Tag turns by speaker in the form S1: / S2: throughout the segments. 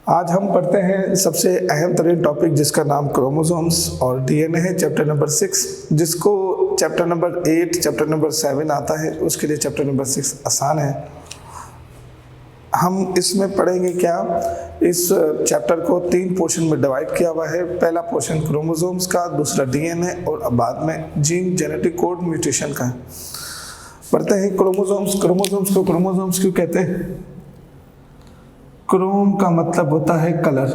S1: आज हम पढ़ते हैं सबसे अहम तरीन टॉपिक जिसका नाम क्रोमोसोम्स और डीएनए है, चैप्टर नंबर 6। जिसको चैप्टर नंबर 8, चैप्टर नंबर 7 आता है, उसके लिए चैप्टर नंबर 6 आसान है। हम इसमें पढ़ेंगे क्या, इस चैप्टर को 3 पोर्शन में डिवाइड किया हुआ है। पहला पोर्शन क्रोमोसोम्स का, दूसरा डीएनए और बाद में जीन, जेनेटिक कोड, म्यूटेशन का। पढ़ते हैं क्रोमोसोम्स। क्रोमोसोम्स क्यों कहते हैं? क्रोम का मतलब होता है कलर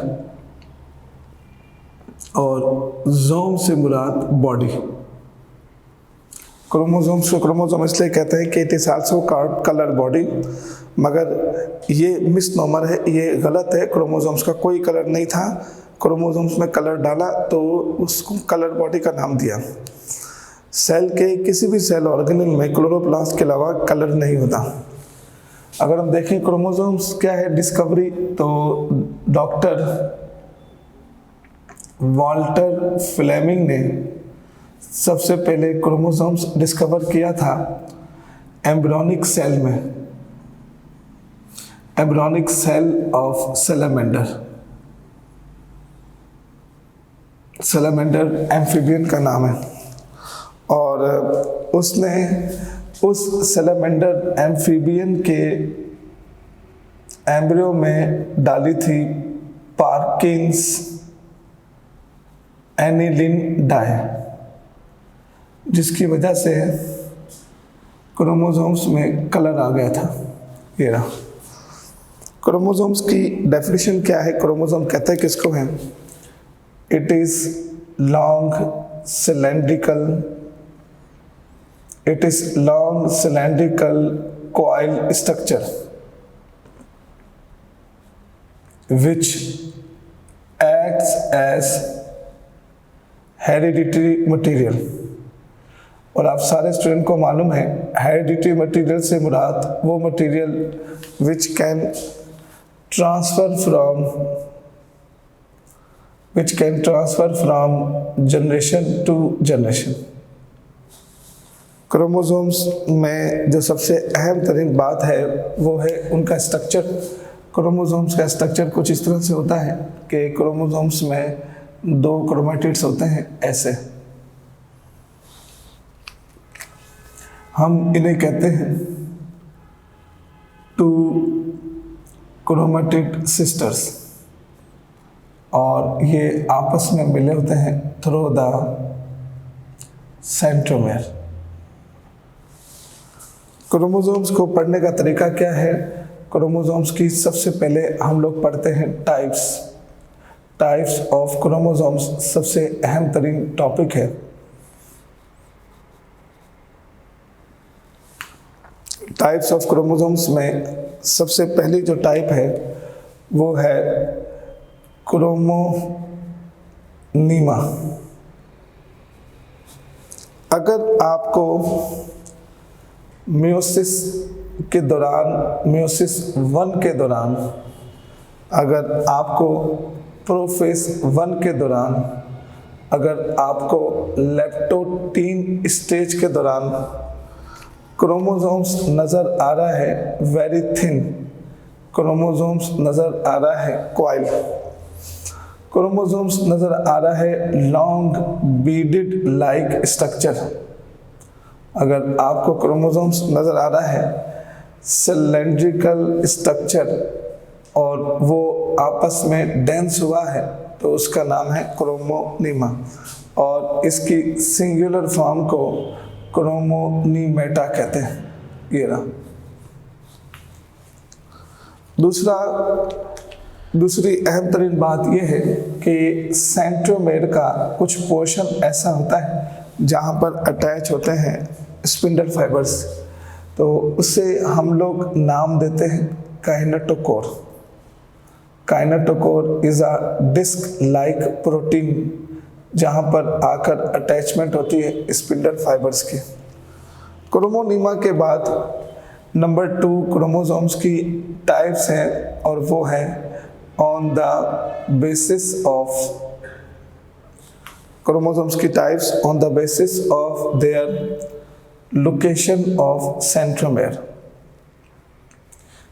S1: और जोम से मुराद बॉडी। क्रोमोसोम्स को क्रोमोसोम इसलिए कहते हैं कि it is also called colour body, मगर ये मिसनोमर है, ये गलत है। क्रोमोसोम्स का कोई कलर नहीं था, क्रोमोसोम्स में कलर डाला तो उसको कलर बॉडी का नाम दिया। सेल के किसी भी सेल ऑर्गेनेल में क्लोरोप्लास्ट के अलावा कलर नहीं होता। अगर हम देखें क्रोमोसोम्स क्या है डिस्कवरी, तो डॉक्टर वाल्टर फ्लेमिंग ने सबसे पहले क्रोमोसोम्स डिस्कवर किया था एम्ब्रियोनिक सेल में, embryonic cell of salamander. Salamander amphibian का नाम है, और उसने उस सैलामेंडर एम्फीबियन के एम्ब्रियो में डाली थी पार्किंस एनिलिन डाई, जिसकी वजह से क्रोमोसोम्स में कलर आ गया था। ये रहा। क्रोमोसोम्स की डेफिनेशन क्या है? क्रोमोसोम कहते हैं किसको है? It is long cylindrical coil structure which acts as hereditary material। और आप सारे स्टूडेंट को मालूम है हेरिडिटरी मटेरियल से मुराद वो material which can transfer from generation to generation। Chromosomes में जो सबसे अहम तरीन बात है वो है उनका स्ट्रक्चर। क्रोमोसोम्स का स्ट्रक्चर कुछ इस तरह से होता है कि क्रोमोसोम्स में 2 क्रोमैटिड्स होते हैं। ऐसे हम इन्हें कहते हैं 2 क्रोमैटिड सिस्टर्स, और ये आपस में मिले होते हैं थ्रू द सेंट्रोमेयर। क्रोमोसोम्स को पढ़ने का तरीका क्या है? क्रोमोसोम्स की सबसे पहले हम लोग पढ़ते हैं टाइप्स ऑफ क्रोमोसोम्स। सबसे अहम तरीन टॉपिक है। टाइप्स ऑफ क्रोमोसोम्स में सबसे पहली जो टाइप है वो है क्रोमोनीमा। अगर आपको मियोसिस 1 के दौरान, अगर आपको प्रोफेज 1 के दौरान, अगर आपको लेप्टोटीन स्टेज के दौरान क्रोमोसोम्स नज़र आ रहा है वेरी थिन, क्रोमोसोम्स नज़र आ रहा है कॉइल, क्रोमोसोम्स नज़र आ रहा है लॉन्ग बीडेड लाइक स्ट्रक्चर, अगर आपको क्रोमोसोम्स नज़र आ रहा है सिलेंड्रिकल स्ट्रक्चर और वो आपस में डेंस हुआ है, तो उसका नाम है क्रोमोनीमा, और इसकी सिंगुलर फॉर्म को क्रोमोनीमेटा कहते हैं। ये रहा। दूसरी अहम तरीन बात यह है कि सेंट्रोमेयर का कुछ पोर्शन ऐसा होता है जहाँ पर अटैच होते हैं स्पिंडल फाइबर्स, तो उससे हम लोग नाम देते हैं kinetochore. Kinetochore is a disc like protein जहाँ पर आकर अटैचमेंट होती है स्पिंडल फाइबर्स की। क्रोमोनीमा के बाद नंबर 2 क्रोमोसोम्स की टाइप्स हैं, और वो है on the basis of chromosomes की types on the basis of their location of centromere.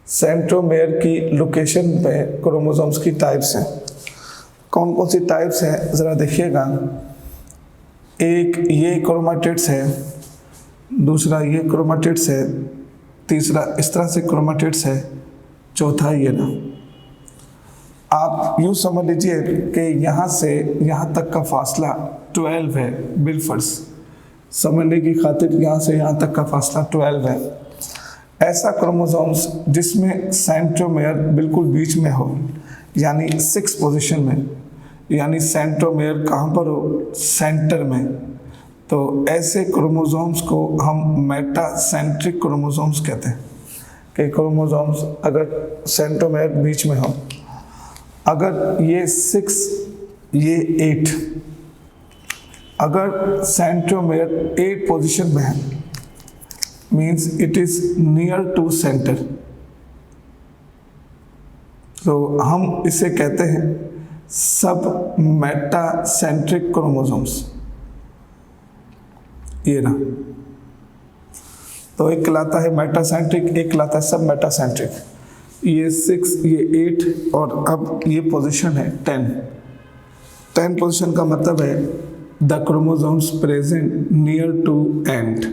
S1: Centromere की लोकेशन पे क्रोमोसोम्स की टाइप्स हैं। कौन कौन सी टाइप्स हैं ज़रा देखिएगा। एक ये क्रोमैटिड्स है, दूसरा ये क्रोमैटिड्स है, तीसरा इस तरह से क्रोमैटिड्स है, चौथा ये ना। आप यूँ समझ लीजिए कि यहाँ से यहाँ तक का फासला 12 है बिलफर्स। समझने की खातिर यहाँ से यहाँ तक का फासला 12 है। ऐसा क्रोमोसोम्स जिसमें सेंट्रोमेयर बिल्कुल बीच में हो, यानी 6 पोजीशन में, यानी सेंट्रोमेयर कहाँ पर हो, सेंटर में, तो ऐसे क्रोमोसोम्स को हम मेटासेंट्रिक क्रोमोसोम्स कहते हैं। कि क्रोमोसोम्स अगर सेंट्रोमेयर बीच में हो, अगर ये 6 ये 8, अगर सेंट्रोमेयर 8 पोजीशन में है, means it is near to centre, तो हम इसे कहते हैं सब मेटासेंट्रिक क्रोमोसोम्स। ये ना, तो एक कहलाता है मेटासेंट्रिक, एक कहलाता है सब मेटासेंट्रिक। ये 6 ये 8 और अब ये पोजीशन है 10 पोजीशन का मतलब है the chromosomes present near to end.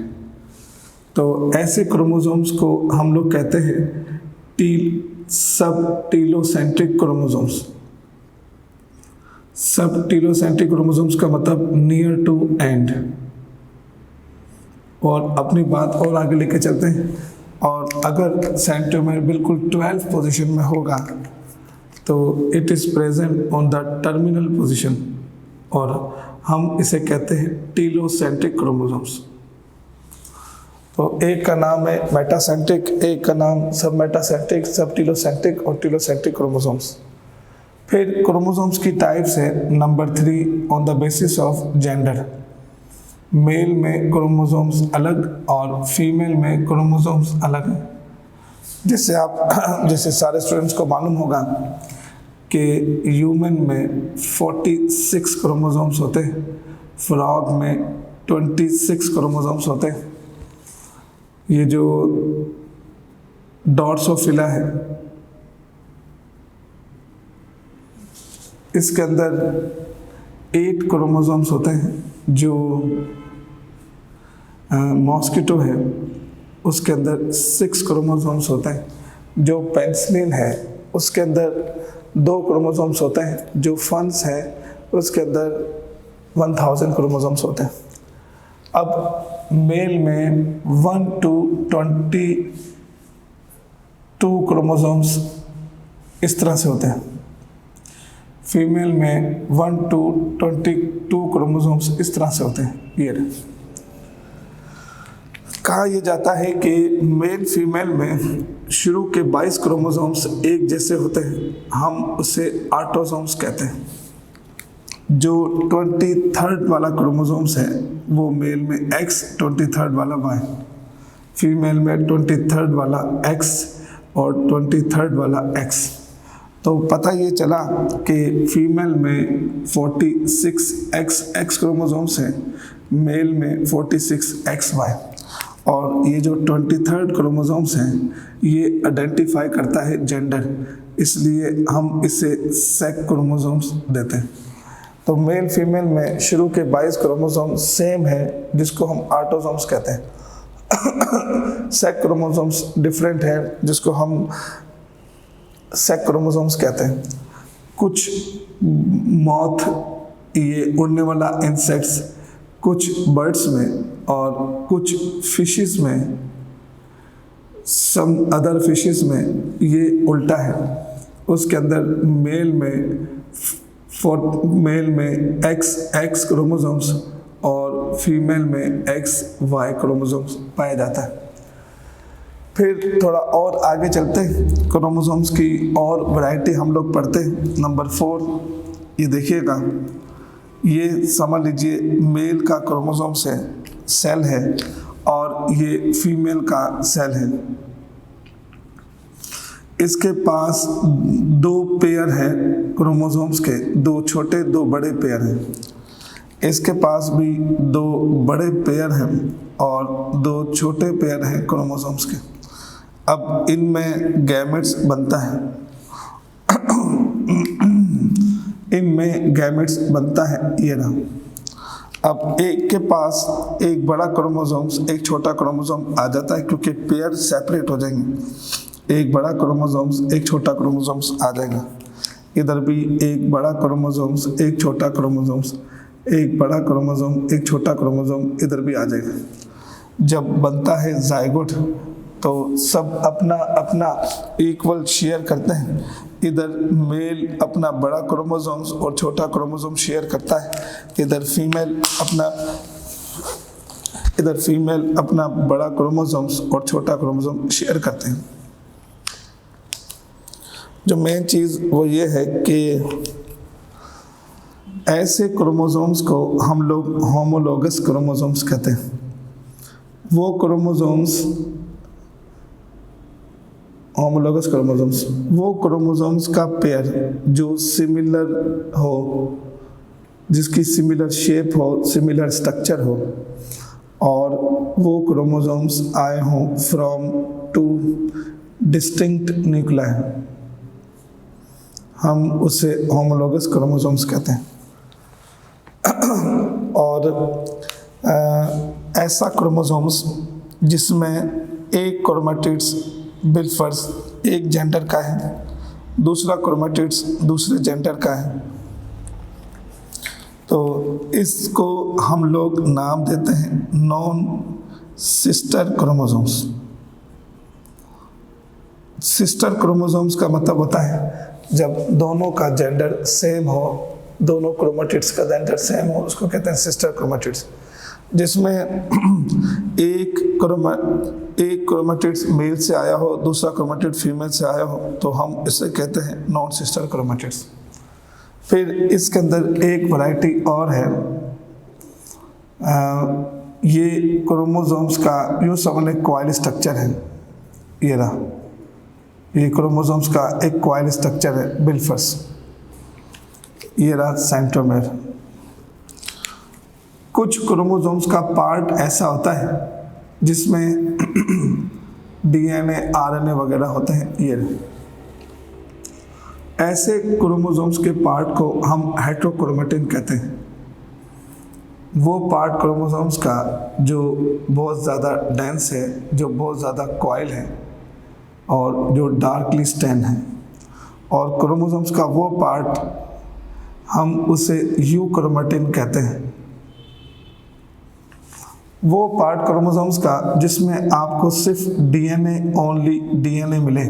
S1: तो ऐसे क्रोमोसोम्स को हम लोग कहते हैं subtelocentric chromosomes. Subtelocentric chromosomes का मतलब नियर टू एंड। और अपनी बात और आगे लेके चलते हैं, और अगर सेंट्रोमेयर बिल्कुल 12 पोजीशन में होगा तो it is present on the terminal position, और हम इसे कहते हैं टीलोसेंट्रिक क्रोमोसोम्स। तो एक का नाम है मेटासेंट्रिक, एक का नाम सब मेटासेंट्रिक, सब टीलोसेंट्रिक और टीलोसेंट्रिक क्रोमोसोम्स। फिर क्रोमोसोम्स की टाइप्स है number 3 on the basis of gender. Male में क्रोमोसोम्स अलग और फीमेल में क्रोमोसोम्स अलग हैं। जैसे सारे स्टूडेंट्स को मालूम होगा कि ह्यूमन में 46 क्रोमोसोम्स होते हैं, फ्रॉग में 26 क्रोमोसोम्स होते हैं। ये जो ड्रोसोफिला है, इसके अंदर 8 क्रोमोसोम्स होते हैं। जो मॉस्किटो है उसके अंदर 6 क्रोमोसोम्स होते हैं। जो पेनिसिलिन है उसके अंदर 2 क्रोमोसोम्स होते हैं। जो फंस है उसके अंदर 1000 क्रोमोसोम्स होते हैं। अब मेल में 1 to 22 क्रोमोसोम्स इस तरह से होते हैं। फीमेल में 1 to 22 क्रोमोसोम्स इस तरह से होते हैं। ये कहा यह जाता है कि मेल फीमेल में शुरू के 22 क्रोमोसोम्स एक जैसे होते हैं, हम उसे ऑटोसोम्स कहते हैं। जो 23rd वाला क्रोमोसोम्स है वो मेल में X, 23rd वाला Y, फीमेल में 23rd वाला X और 23rd वाला X। तो पता ये चला कि फीमेल में 46XX क्रोमोसोम्स हैं, मेल में 46XY। और ये जो 23rd क्रोमोसोम्स हैं ये आइडेंटिफाई करता है जेंडर, इसलिए हम इसे सेक्स क्रोमोसोम्स देते हैं। तो मेल फीमेल में शुरू के 22 क्रोमोसोम सेम है, जिसको हम ऑटोसोम्स कहते हैं। सेक्स क्रोमोसोम्स डिफरेंट है, जिसको हम सेक्स क्रोमोसोम्स कहते हैं। कुछ मॉथ, ये उड़ने वाला इंसेक्ट्स, कुछ बर्ड्स में और कुछ फिशेस में, सम अदर फिशेस में ये उल्टा है। उसके अंदर मेल में XX क्रोमोसोम्स और फीमेल में XY क्रोमोसोम्स पाया जाता है। फिर थोड़ा और आगे चलते हैं, क्रोमोसोम्स की और वैरायटी हम लोग पढ़ते हैं। नंबर 4 ये देखिएगा, ये समझ लीजिए मेल का क्रोमोसोम्स है, सेल है, और ये फीमेल का सेल है। इसके पास 2 पेयर है क्रोमोसोम्स के, 2 छोटे 2 बड़े पेयर हैं। इसके पास भी 2 बड़े पेयर हैं और 2 छोटे पेयर हैं क्रोमोसोम्स के। अब इनमें गैमेट्स बनता है, इनमें गैमेट्स बनता है ये रहा। अब एक के पास एक बड़ा क्रोमोसोम्स एक छोटा क्रोमोसोम आ जाता है, क्योंकि पेयर सेपरेट हो जाएंगे। एक बड़ा क्रोमोसोम्स एक छोटा क्रोमोसोम्स आ जाएगा। इधर भी एक बड़ा क्रोमोसोम्स एक छोटा क्रोमोसोम्स, एक बड़ा क्रोमोसोम एक छोटा क्रोमोसोम इधर भी आ जाएगा। जब बनता है जाइगोट तो सब अपना अपना इक्वल शेयर करते हैं। इधर मेल अपना बड़ा क्रोमोसोम्स और छोटा क्रोमोसोम शेयर करता है, इधर फीमेल अपना बड़ा क्रोमोसोम्स और छोटा क्रोमोसोम शेयर करते हैं। जो मेन चीज़ वो ये है कि ऐसे क्रोमोसोम्स को हम लोग होमोलोगस क्रोमोसोम्स कहते हैं। वो क्रोमोसोम्स होमोलोगस क्रोमोसोम्स वो क्रोमोसोम्स का पेयर जो सिमिलर हो, जिसकी सिमिलर शेप हो, सिमिलर स्ट्रक्चर हो, और वो क्रोमोसोम्स आए हों फ्रॉम टू डिस्टिंक्ट न्यूक्लियाई, हम उसे होमोलोगस क्रोमोसोम्स कहते हैं। और ऐसा क्रोमोसोम्स जिसमें एक क्रोमैटिड्स बिलफर्स एक जेंडर का है, दूसरा क्रोमैटिड्स दूसरे जेंडर का है, तो इसको हम लोग नाम देते हैं non sister chromosomes. Sister chromosomes का मतलब होता है जब दोनों का जेंडर सेम हो, दोनों क्रोमैटिड्स का जेंडर सेम हो, उसको कहते हैं सिस्टर क्रोमैटिड्स। जिसमें एक क्रोमैटिड्स मेल से आया हो, दूसरा क्रोमैटिड फीमेल से आया हो, तो हम इसे कहते हैं नॉन सिस्टर क्रोमैटिड्स। फिर इसके अंदर एक वैरायटी और है, ये क्रोमोसोम्स का यूँ समझ लें कॉइल स्ट्रक्चर है। ये रहा, ये क्रोमोसोम्स का एक कॉइल स्ट्रक्चर है बिलफर्स। ये रहा सेंट्रोमेर। कुछ क्रोमोसोम्स का पार्ट ऐसा होता है जिसमें डीएनए आरएनए वगैरह होते हैं। ये ऐसे क्रोमोसोम्स के पार्ट को हम हेटेरोक्रोमैटिन कहते हैं। वो पार्ट क्रोमोसोम्स का जो बहुत ज़्यादा डेंस है, जो बहुत ज़्यादा कॉइल है और जो डार्कली स्टेन है, और क्रोमोसोम्स का वो पार्ट हम उसे यूक्रोमैटिन कहते हैं। वो पार्ट क्रोमोसोम्स का जिसमें आपको सिर्फ डीएनए, ओनली डीएनए मिले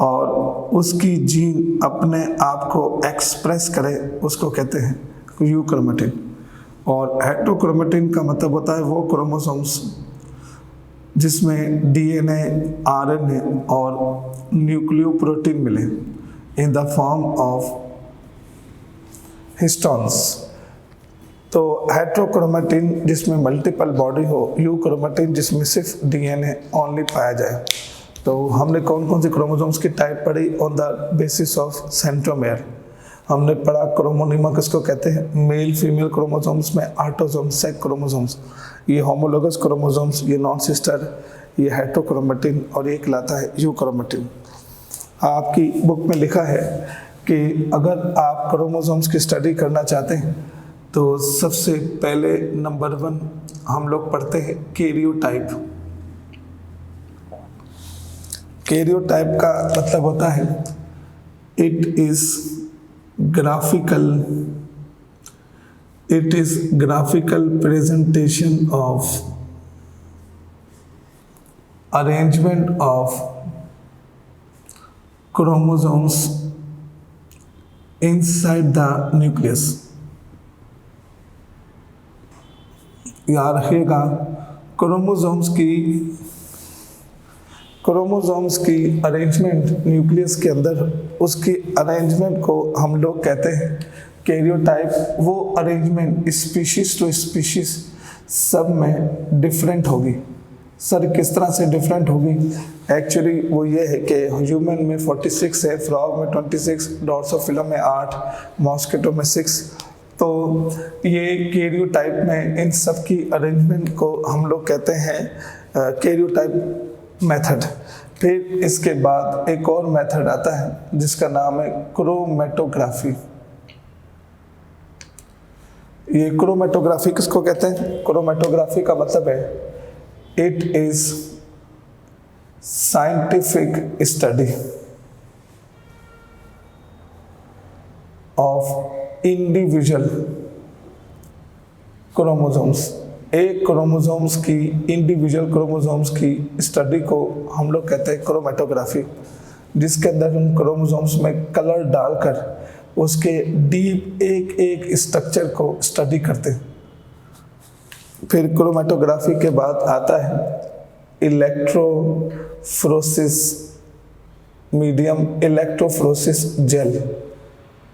S1: और उसकी जीन अपने आप को एक्सप्रेस करे, उसको कहते हैं यूक्रोमैटिन। और हेटेरोक्रोमैटिन का मतलब होता है वो क्रोमोसोम्स जिसमें डीएनए, आरएनए और न्यूक्लियोप्रोटीन मिले in the form of histones. तो हेटेरोक्रोमैटिन जिसमें मल्टीपल बॉडी हो, यूक्रोमैटिन जिसमें सिर्फ डीएनए ओनली पाया जाए। तो हमने कौन कौन से क्रोमोसोम्स की टाइप पढ़ी on the basis of centromere. हमने पढ़ा क्रोमोनिमा किसको कहते हैं, मेल फीमेल क्रोमोसोम्स में ऑटोसोम्स, सेक्स क्रोमोसोम्स, ये होमोलोगस क्रोमोसोम्स, ये नॉन सिस्टर, ये हेटेरोक्रोमैटिन, और ये कहलाता है यूक्रोमैटिन। आपकी बुक में लिखा है कि अगर आप क्रोमोसोम्स की स्टडी करना चाहते हैं तो सबसे पहले नंबर 1 हम लोग पढ़ते हैं कैरियोटाइप। कैरियोटाइप का मतलब होता है it is graphical presentation of arrangement of chromosomes inside the nucleus. याद रखिएगा, क्रोमोसोम्स की अरेंजमेंट न्यूक्लियस के अंदर, उसकी अरेंजमेंट को हम लोग कहते हैं कैरियोटाइप। वो अरेंजमेंट स्पीशीज टू स्पीशीज सब में डिफरेंट होगी। सर किस तरह से डिफरेंट होगी? एक्चुअली वो ये है कि ह्यूमन में 46 है, फ्रॉग में 26, ड्रोसोफिला में 8, मॉस्किटो में 6। तो ये कैरियोटाइप में इन सब की अरेंजमेंट को हम लोग कहते हैं कैरियोटाइप मेथड। फिर इसके बाद एक और मेथड आता है जिसका नाम है क्रोमेटोग्राफी। ये क्रोमेटोग्राफी किसको कहते हैं? क्रोमेटोग्राफी का मतलब है it is scientific study of individual chromosomes. एक क्रोमोसोम्स की, इंडिविजुअल क्रोमोसोम्स की स्टडी को हम लोग कहते हैं क्रोमेटोग्राफी, जिसके अंदर हम क्रोमोसोम्स में कलर डालकर उसके डीप एक एक स्ट्रक्चर को स्टडी करते हैं। फिर क्रोमेटोग्राफी के बाद आता है इलेक्ट्रोफोरेसिस मीडियम, इलेक्ट्रोफोरेसिस जेल।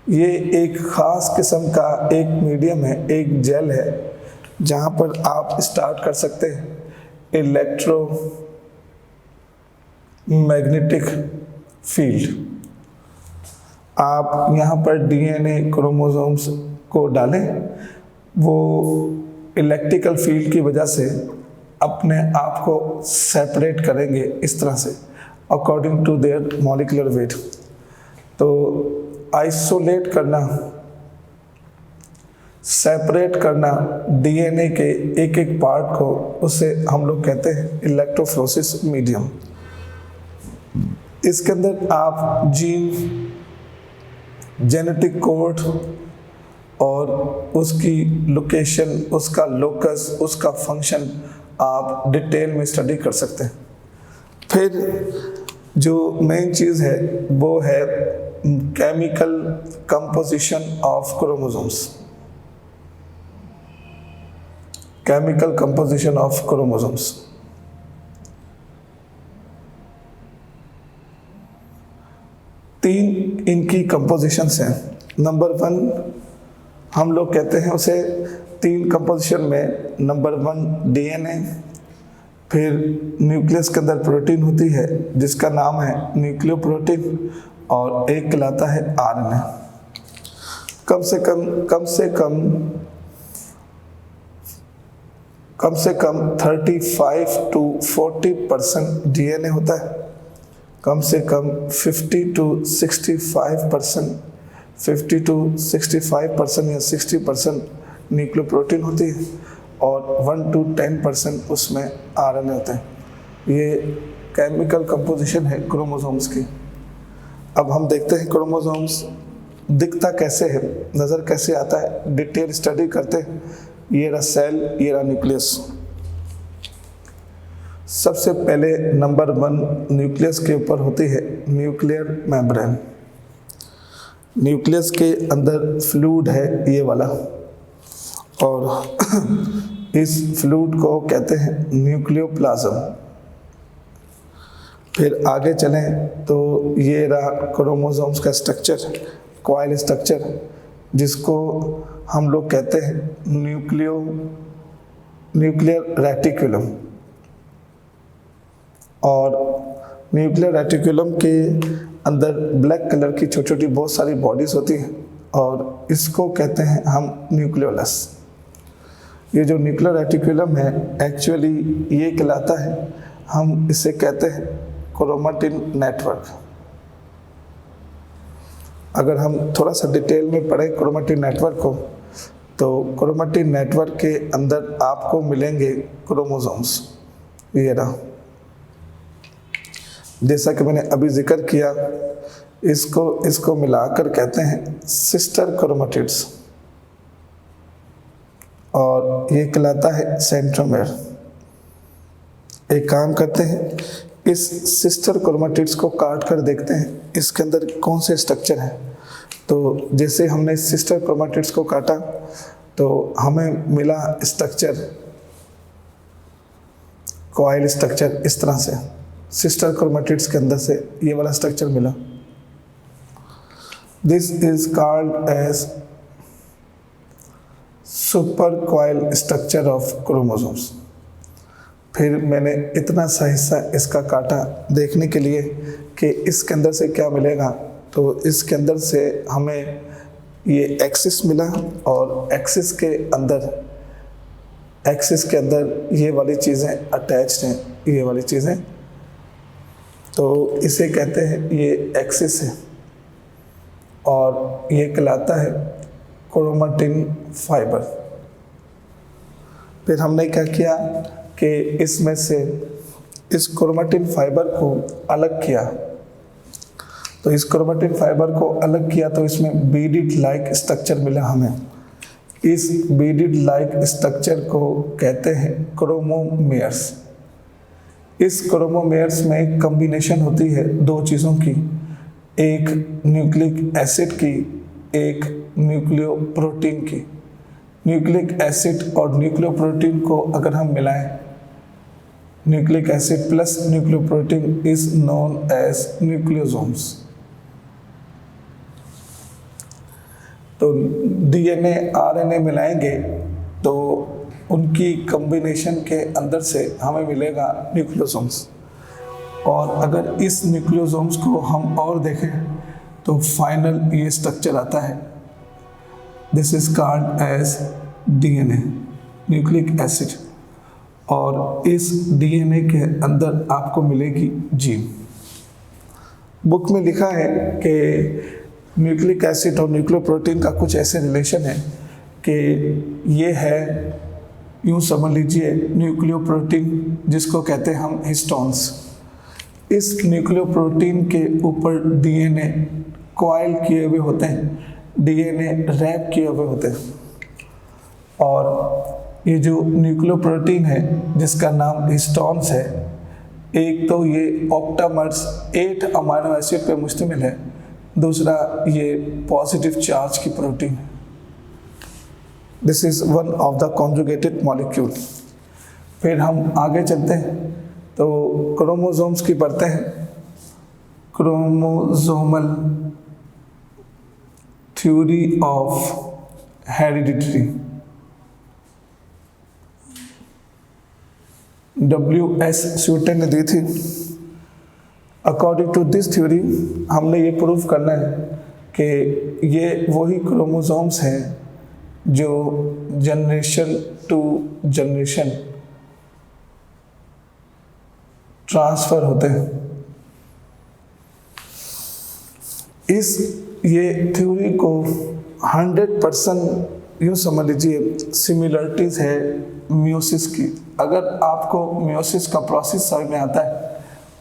S1: ये एक खास किस्म का एक मीडियम है, एक जेल है, जहाँ पर आप स्टार्ट कर सकते हैं इलेक्ट्रोमैग्नेटिक फील्ड। आप यहाँ पर डीएनए क्रोमोसोम्स को डालें, वो इलेक्ट्रिकल फील्ड की वजह से अपने आप को सेपरेट करेंगे इस तरह से according to their molecular weight. तो आइसोलेट करना, सेपरेट करना डीएनए के एक एक पार्ट को, उसे हम लोग कहते हैं इलेक्ट्रोफोरेसिस मीडियम। इसके अंदर आप जीन, जेनेटिक कोड और उसकी लोकेशन, उसका लोकस, उसका फंक्शन आप डिटेल में स्टडी कर सकते हैं। फिर जो मेन चीज़ है वो है chemical composition of chromosomes. Chemical composition of chromosomes. तीन इनकी कंपोजिशंस हैं। नंबर 1 हम लोग कहते हैं उसे, तीन कंपोजिशन में नंबर 1 डीएनए, फिर न्यूक्लियस के अंदर प्रोटीन होती है जिसका नाम है न्यूक्लियोप्रोटीन, और एक कहलाता है आरएनए। कम से कम 35 to 40% डीएनए होता है, कम से कम 50 to 65% या 60% न्यूक्लियोप्रोटीन होती है, और 1 to 10% उसमें आरएनए होते हैं। ये केमिकल कंपोजिशन है क्रोमोसोम्स की। अब हम देखते हैं क्रोमोसोम्स दिखता कैसे है, नज़र कैसे आता है, डिटेल स्टडी करते हैं। ये रहा सेल, ये रहा न्यूक्लियस। सबसे पहले नंबर 1 न्यूक्लियस के ऊपर होती है न्यूक्लियर मेम्ब्रेन। न्यूक्लियस के अंदर फ्लूइड है ये वाला, और इस फ्लूइड को कहते हैं न्यूक्लियोप्लाज्म। फिर आगे चलें तो ये रहा क्रोमोसोम्स का स्ट्रक्चर, कॉइल स्ट्रक्चर, जिसको हम लोग कहते हैं न्यूक्लियर रेटिकुलम। और न्यूक्लियर रेटिकुलम के अंदर ब्लैक कलर की छोटी छोटी बहुत सारी बॉडीज होती हैं, और इसको कहते हैं हम न्यूक्लियोलस। ये जो न्यूक्लियर रेटिकुलम है एक्चुअली ये कहलाता है, हम इसे कहते हैं क्रोमैटिन नेटवर्क। अगर हम थोड़ा सा डिटेल में पढ़ें क्रोमैटिन नेटवर्क को, तो क्रोमैटिन नेटवर्क के अंदर आपको मिलेंगे क्रोमोसोम्स। ये रहा, जैसा कि मैंने अभी जिक्र किया, इसको मिलाकर कहते हैं सिस्टर क्रोमैटिड्स, और ये कहलाता है सेंट्रोमेर। एक काम करते हैं, इस सिस्टर क्रोमैटिड्स को काट कर देखते हैं इसके अंदर कौन से स्ट्रक्चर हैं। तो जैसे हमने सिस्टर क्रोमैटिड्स को काटा तो हमें मिला स्ट्रक्चर, कॉइल स्ट्रक्चर इस तरह से। सिस्टर क्रोमैटिड्स के अंदर से ये वाला स्ट्रक्चर मिला। This is called as super coil structure of chromosomes. फिर मैंने इतना सा हिस्सा इसका काटा देखने के लिए कि इसके अंदर से क्या मिलेगा। तो इसके अंदर से हमें ये एक्सिस मिला, और एक्सिस के अंदर ये वाली चीज़ें अटैच्ड हैं, ये वाली चीज़ें तो इसे कहते हैं, ये एक्सिस है और ये कहलाता है क्रोमेटिन फाइबर। फिर हमने क्या किया कि इसमें से इस क्रोमेटिन फाइबर को अलग किया। तो इस क्रोमेटिन फाइबर को अलग किया तो इसमें बीडिड लाइक स्ट्रक्चर मिला हमें। इस बीडिड लाइक स्ट्रक्चर को कहते हैं क्रोमोमेयर्स। इस क्रोमोमेयर्स में एक कॉम्बिनेशन होती है दो चीज़ों की, एक न्यूक्लिक एसिड की, एक न्यूक्लियोप्रोटीन की। न्यूक्लिक एसिड और न्यूक्लियोप्रोटीन को अगर हम मिलाएं, nucleic acid plus nucleoprotein is known as nucleosomes. तो डीएनए आरएनए मिलाएंगे तो उनकी कॉम्बिनेशन के अंदर से हमें मिलेगा न्यूक्लियोसोम्स। और अगर इस न्यूक्लियोसोम्स को हम और देखें तो फाइनल ये स्ट्रक्चर आता है, this is called as DNA, nucleic acid. और इस डीएनए के अंदर आपको मिलेगी जीन। बुक में लिखा है कि न्यूक्लिक एसिड और न्यूक्लियोप्रोटीन का कुछ ऐसे रिलेशन है कि ये है, यूँ समझ लीजिए, न्यूक्लियोप्रोटीन जिसको कहते हैं हम हिस्टोन्स। इस न्यूक्लियोप्रोटीन के ऊपर डीएनए कॉइल किए हुए होते हैं, डीएनए रैप किए हुए होते हैं। और ये जो न्यूक्लियोप्रोटीन है जिसका नाम हिस्टोन्स है, एक तो ये ऑक्टामर्स 8 अमीनो एसिड पे मुश्तमिल है, दूसरा ये पॉजिटिव चार्ज की प्रोटीन है। This is one of the conjugated molecule. फिर हम आगे चलते हैं तो क्रोमोसोम्स की पढ़ते हैं। Chromosomal theory of heredity, W.S. स्यूटन ने दी थी। अकॉर्डिंग टू दिस थ्योरी हमने ये प्रूव करना है कि ये वही क्रोमोसोम्स हैं जो जनरेशन टू जनरेशन ट्रांसफ़र होते हैं। ये थ्योरी को 100% यूँ समझ लीजिए सिमिलरिटीज़ है मियोसिस की। अगर आपको मियोसिस का प्रोसेस समझ में आता है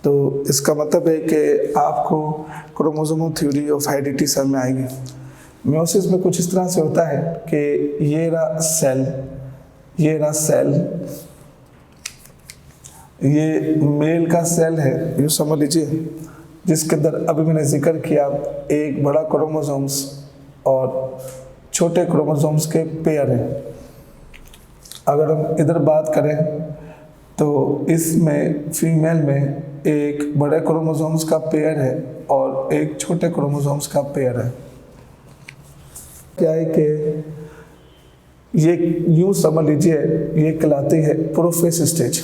S1: तो इसका मतलब है कि आपको क्रोमोसोमल थ्योरी ऑफ हेरिडिटी समझ में आएगी। मियोसिस में कुछ इस तरह से होता है कि ये रहा सेल, ये मेल का सेल है, यूँ समझ लीजिए, जिसके अंदर अभी मैंने जिक्र किया एक बड़ा क्रोमोसोम्स और छोटे क्रोमोसोम्स के पेयर हैं। अगर हम इधर बात करें तो इसमें फीमेल में एक बड़े क्रोमोसोम्स का पेयर है और एक छोटे क्रोमोसोम्स का पेयर है। क्या है कि ये यूँ समझ लीजिए, ये कहलाती है प्रोफेस स्टेज।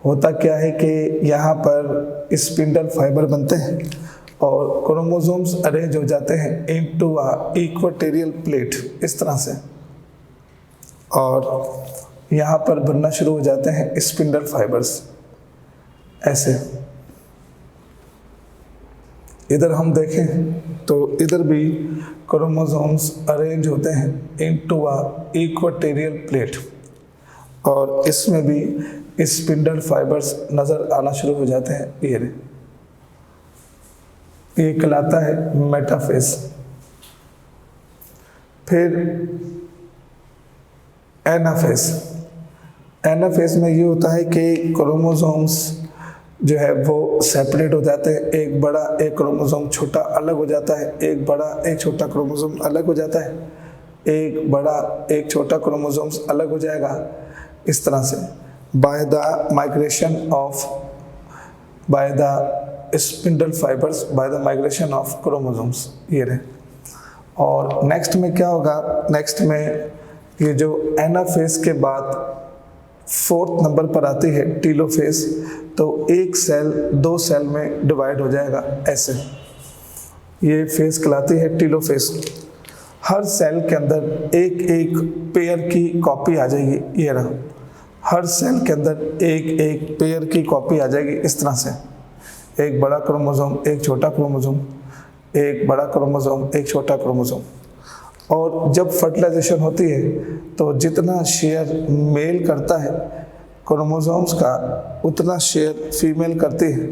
S1: होता क्या है कि यहाँ पर स्पिंडल फाइबर बनते हैं और क्रोमोसोम्स अरेंज हो जाते हैं इनटू अ इक्वेटोरियल प्लेट, इस तरह से, और यहाँ पर बनना शुरू हो जाते हैं स्पिंडल फाइबर्स ऐसे। इधर हम देखें तो इधर भी क्रोमोसोम्स अरेंज होते हैं इनटू अ इक्वेटोरियल प्लेट और इसमें भी स्पिंडल फाइबर्स नज़र आना शुरू हो जाते हैं। ये कहलाता है मेटाफेज। फिर एनाफेज। एनाफेज में ये होता है कि क्रोमोसोम्स जो है वो सेपरेट हो जाते हैं, एक बड़ा एक क्रोमोसोम छोटा अलग हो जाता है, एक बड़ा एक छोटा क्रोमोसोम अलग हो जाता है, एक बड़ा एक छोटा क्रोमोसोम्स अलग हो जाएगा, इस तरह से by the migration spindle fibres by the migration of chromosomes. ये रहे। और नेक्स्ट में क्या होगा, नेक्स्ट में ये जो एनाफेज के बाद 4th नंबर पर आती है टीलोफेज, तो एक सेल 2 सेल में डिवाइड हो जाएगा ऐसे। ये फेज कहलाती है टीलोफेज। हर सेल के अंदर एक एक पेयर की कॉपी आ जाएगी, ये रहा। हर सेल के अंदर एक एक पेयर की कॉपी आ जाएगी इस तरह से। एक बड़ा क्रोमोसोम, एक छोटा क्रोमोसोम, एक बड़ा क्रोमोसोम, एक छोटा क्रोमोसोम। और जब फर्टिलाइजेशन होती है तो जितना शेयर मेल करता है क्रोमोसोम्स का, उतना शेयर फीमेल करती है।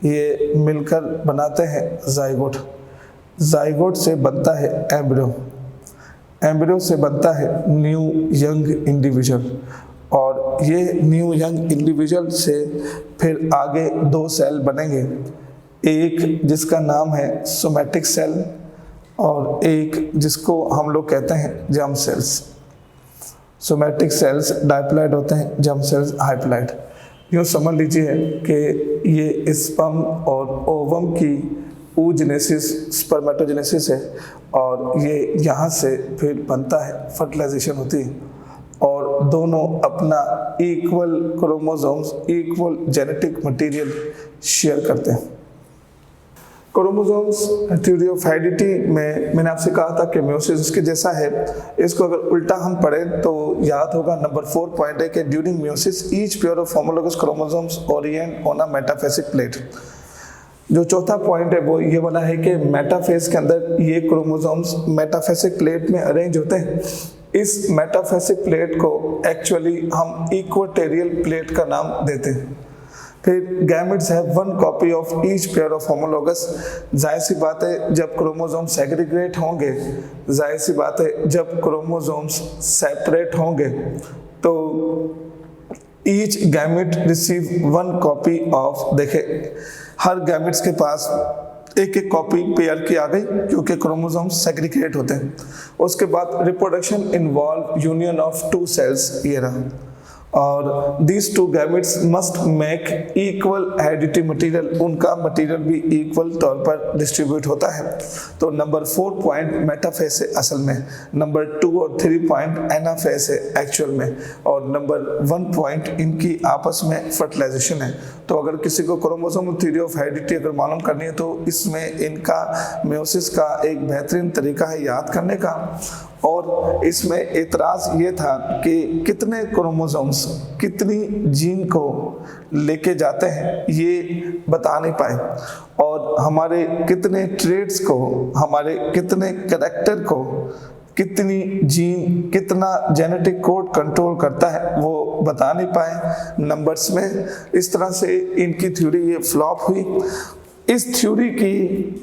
S1: ये मिलकर बनाते हैं जाइगोट। जाइगोट से बनता है एम्ब्रियो। एम्ब्रियो से बनता है न्यू यंग इंडिविजुअल। और ये न्यू यंग इंडिविजुअल से फिर आगे 2 सेल बनेंगे, एक जिसका नाम है सोमैटिक सेल और एक जिसको हम लोग कहते हैं germ cells. Somatic cells diploid होते हैं, जर्म सेल्स हाइप्लॉइड। यूँ समझ लीजिए कि ये स्पर्म और ओवम की oogenesis, स्पर्मेटोजेनेसिस है और ये यहाँ से फिर बनता है, फर्टिलाइजेशन होती है और दोनों अपना equal chromosomes, equal genetic material share करते हैं। क्रोमोसोम्स थ्योरी ऑफ हेरिडिटी में मैंने आपसे कहा था कि मेयोसिस इसके जैसा है। इसको अगर उल्टा हम पढ़ें तो याद होगा नंबर 4 पॉइंट है कि during meiosis each pair of homologous chromosomes orient on a metaphasic plate. जो चौथा पॉइंट है वो ये वाला है कि मेटाफेज के अंदर ये क्रोमोसोम्स मेटाफेसिक प्लेट में अरेंज होते हैं। इस मेटाफेसिक प्लेट को एक्चुअली हम इक्वेटोरियल प्लेट का नाम देते हैं। फिर gametes have 1 copy of each pair of homologous. जाहिर सी बात है जब क्रोमोसोम सेग्रीगेट होंगे, जाहिर सी बात है जब क्रोमोसोम्स सेपरेट होंगे तो each gamete receive 1 copy of, देखे हर गैमेट्स के पास एक एक कॉपी पेयर की आ गई क्योंकि क्रोमोसोम्स सेग्रीगेट होते हैं। उसके बाद reproduction involve union of 2 cells, ये रहा, और these 2 gametes must make equal hereditary material, उनका मटेरियल भी इक्वल तौर पर डिस्ट्रीब्यूट होता है। तो नंबर 4 पॉइंट मेटाफेज है असल में, नंबर 2 और 3 पॉइंट एनाफेज है एक्चुअल में, और नंबर 1 पॉइंट इनकी आपस में फर्टिलाइजेशन है। तो अगर किसी को क्रोमोसोम थ्योरी ऑफ हेरिडिटी अगर मालूम करनी है तो इसमें इनका मेयोसिस का एक बेहतरीन तरीका है याद करने का। और इसमें एतराज़ ये था कि कितने क्रोमोसोम्स कितनी जीन को लेके जाते हैं ये बता नहीं पाए, और हमारे कितने ट्रेड्स को, हमारे कितने कैरेक्टर को, कितनी जीन, कितना जेनेटिक कोड कंट्रोल करता है वो बता नहीं पाए नंबर्स में। इस तरह से इनकी थ्योरी ये फ्लॉप हुई। इस थ्योरी की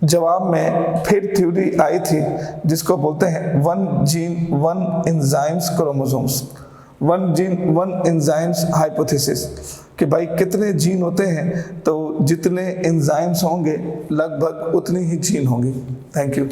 S1: जवाब में फिर थ्योरी आई थी जिसको बोलते हैं 1 gene 1 enzymes chromosomes, 1 gene 1 enzymes hypothesis, कि भाई कितने जीन होते हैं तो जितने एंजाइम्स होंगे लगभग उतनी ही जीन होंगी। Thank you.